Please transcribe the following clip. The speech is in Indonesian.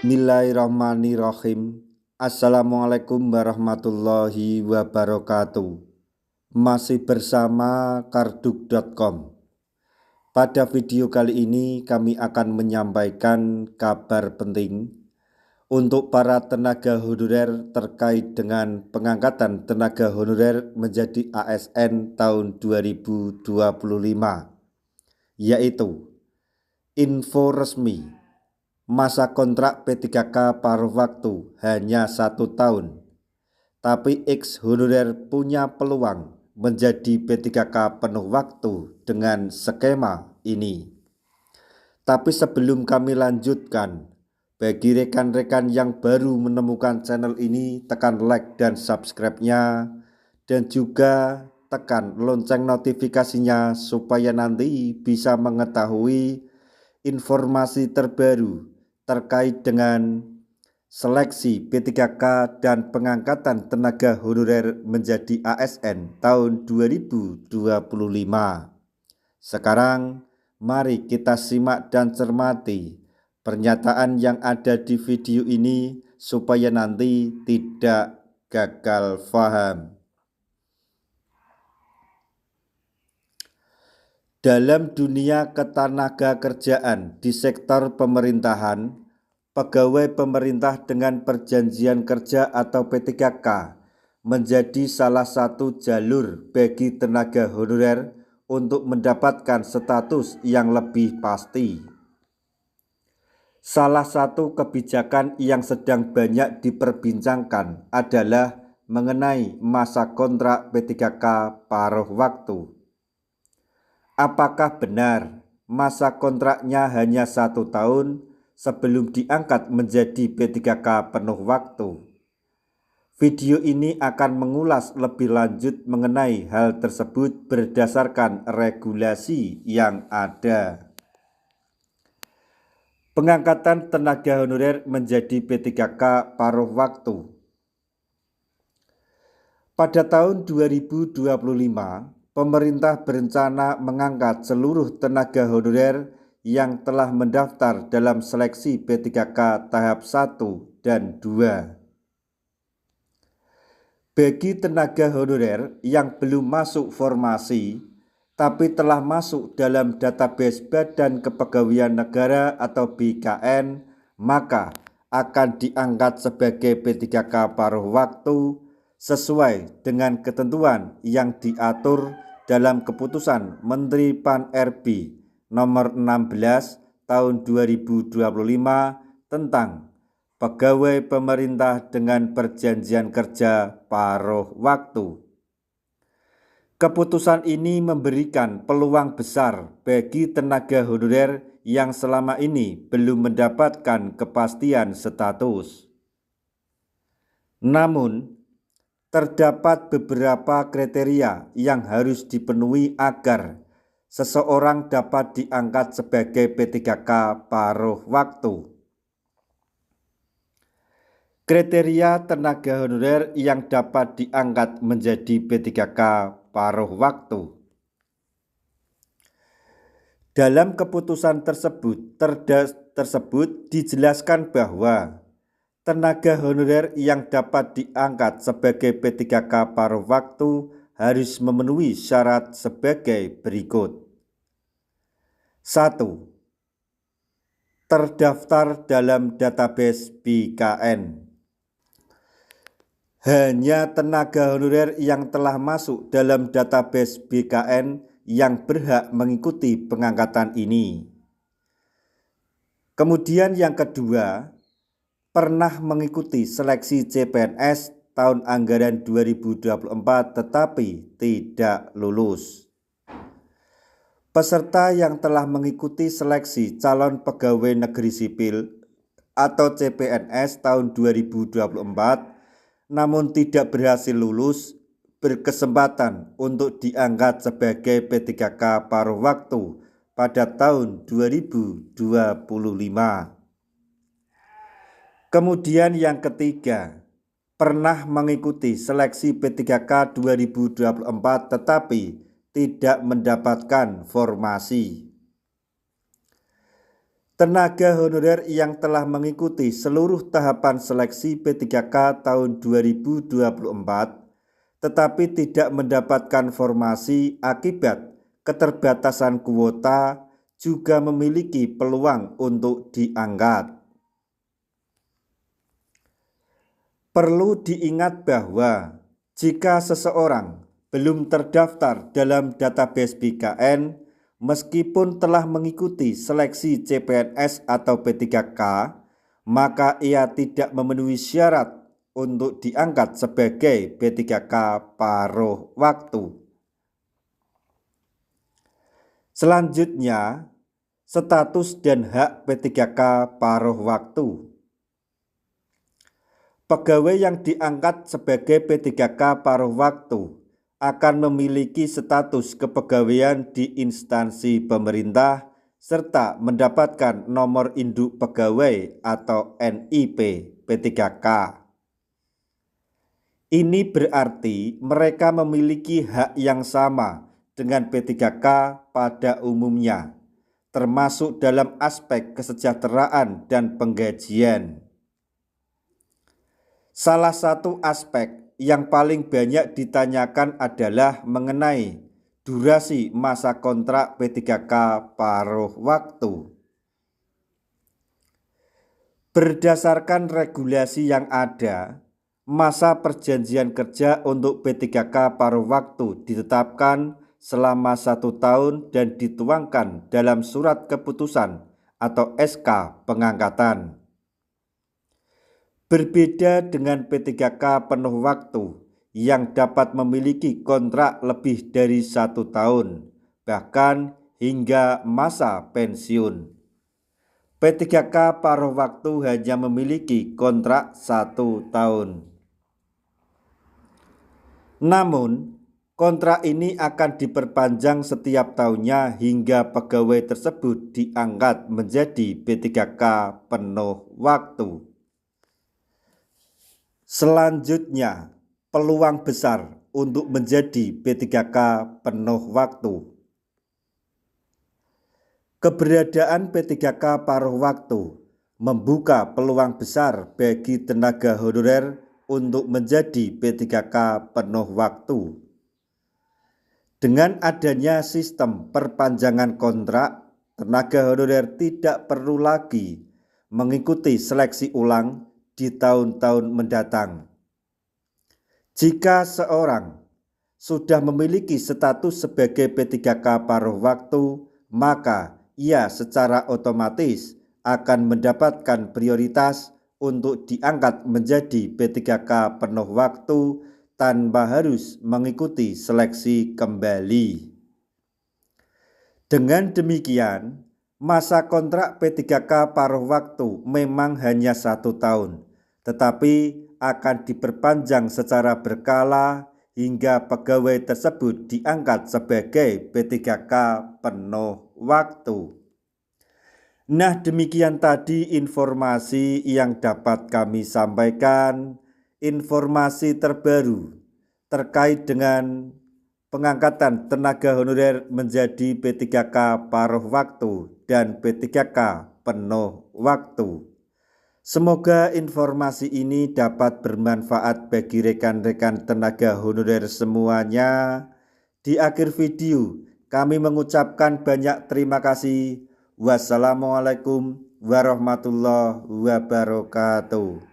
Bismillahirrahmanirrahim. Assalamualaikum warahmatullahi wabarakatuh. Masih bersama karduk.com. Pada video kali ini kami akan menyampaikan kabar penting untuk para tenaga honorer terkait dengan pengangkatan tenaga honorer menjadi ASN tahun 2025, yaitu info resmi. Masa kontrak P3K paruh waktu hanya 1 tahun, tapi ex honorer punya peluang menjadi P3K penuh waktu dengan skema ini. Tapi sebelum kami lanjutkan, bagi rekan-rekan yang baru menemukan channel ini, tekan like dan subscribe-nya, dan juga tekan lonceng notifikasinya supaya nanti bisa mengetahui informasi terbaru terkait dengan seleksi P3K dan pengangkatan tenaga honorer menjadi ASN tahun 2025. Sekarang mari kita simak dan cermati pernyataan yang ada di video ini supaya nanti tidak gagal paham. Dalam dunia ketenagakerjaan di sektor pemerintahan, pegawai pemerintah dengan perjanjian kerja atau P3K menjadi salah satu jalur bagi tenaga honorer untuk mendapatkan status yang lebih pasti. Salah satu kebijakan yang sedang banyak diperbincangkan adalah mengenai masa kontrak P3K paruh waktu. Apakah benar masa kontraknya hanya 1 tahun sebelum diangkat menjadi P3K penuh waktu? Video ini akan mengulas lebih lanjut mengenai hal tersebut berdasarkan regulasi yang ada. Pengangkatan tenaga honorer menjadi P3K paruh waktu. Pada tahun 2025, pemerintah berencana mengangkat seluruh tenaga honorer yang telah mendaftar dalam seleksi P3K tahap 1 dan 2. Bagi tenaga honorer yang belum masuk formasi, tapi telah masuk dalam database Badan Kepegawaian Negara atau BKN, maka akan diangkat sebagai P3K paruh waktu sesuai dengan ketentuan yang diatur dalam Keputusan Menteri Pan-RB Nomor 16 Tahun 2025 tentang pegawai pemerintah dengan perjanjian kerja paruh waktu. Keputusan ini memberikan peluang besar bagi tenaga honorer yang selama ini belum mendapatkan kepastian status. Namun, terdapat beberapa kriteria yang harus dipenuhi agar seseorang dapat diangkat sebagai P3K paruh waktu. Kriteria tenaga honorer yang dapat diangkat menjadi P3K paruh waktu. Dalam keputusan tersebut dijelaskan bahwa tenaga honorer yang dapat diangkat sebagai P3K paruh waktu harus memenuhi syarat sebagai berikut. 1. Terdaftar dalam database BKN. Hanya tenaga honorer yang telah masuk dalam database BKN yang berhak mengikuti pengangkatan ini. Kemudian yang kedua, pernah mengikuti seleksi CPNS tahun anggaran 2024 tetapi tidak lulus. Peserta yang telah mengikuti seleksi calon pegawai negeri sipil atau CPNS tahun 2024 namun tidak berhasil lulus berkesempatan untuk diangkat sebagai P3K paruh waktu pada tahun 2025. Kemudian yang ketiga, pernah mengikuti seleksi P3K 2024 tetapi tidak mendapatkan formasi. Tenaga honorer yang telah mengikuti seluruh tahapan seleksi P3K tahun 2024 tetapi tidak mendapatkan formasi akibat keterbatasan kuota juga memiliki peluang untuk diangkat. Perlu diingat bahwa jika seseorang belum terdaftar dalam database BKN, meskipun telah mengikuti seleksi CPNS atau P3K, maka ia tidak memenuhi syarat untuk diangkat sebagai P3K paruh waktu. Selanjutnya, status dan hak P3K paruh waktu. Pegawai yang diangkat sebagai P3K paruh waktu akan memiliki status kepegawaian di instansi pemerintah serta mendapatkan nomor induk pegawai atau NIP P3K. Ini berarti mereka memiliki hak yang sama dengan P3K pada umumnya, termasuk dalam aspek kesejahteraan dan penggajian. Salah satu aspek yang paling banyak ditanyakan adalah mengenai durasi masa kontrak P3K paruh waktu. Berdasarkan regulasi yang ada, masa perjanjian kerja untuk P3K paruh waktu ditetapkan selama 1 tahun dan dituangkan dalam surat keputusan atau SK pengangkatan. Berbeda dengan P3K penuh waktu yang dapat memiliki kontrak lebih dari 1 tahun, bahkan hingga masa pensiun. P3K paruh waktu hanya memiliki kontrak 1 tahun. Namun, kontrak ini akan diperpanjang setiap tahunnya hingga pegawai tersebut diangkat menjadi P3K penuh waktu. Selanjutnya, peluang besar untuk menjadi P3K penuh waktu. Keberadaan P3K paruh waktu membuka peluang besar bagi tenaga honorer untuk menjadi P3K penuh waktu. Dengan adanya sistem perpanjangan kontrak, tenaga honorer tidak perlu lagi mengikuti seleksi ulang di tahun-tahun mendatang. Jika seorang sudah memiliki status sebagai P3K paruh waktu, maka ia secara otomatis akan mendapatkan prioritas untuk diangkat menjadi P3K penuh waktu tanpa harus mengikuti seleksi kembali. Dengan demikian, masa kontrak P3K paruh waktu memang hanya 1 tahun, tetapi akan diperpanjang secara berkala hingga pegawai tersebut diangkat sebagai P3K penuh waktu. Nah, demikian tadi informasi yang dapat kami sampaikan, informasi terbaru terkait dengan pengangkatan tenaga honorer menjadi P3K paruh waktu dan P3K penuh waktu. Semoga informasi ini dapat bermanfaat bagi rekan-rekan tenaga honorer semuanya. Di akhir video, kami mengucapkan banyak terima kasih. Wassalamualaikum warahmatullahi wabarakatuh.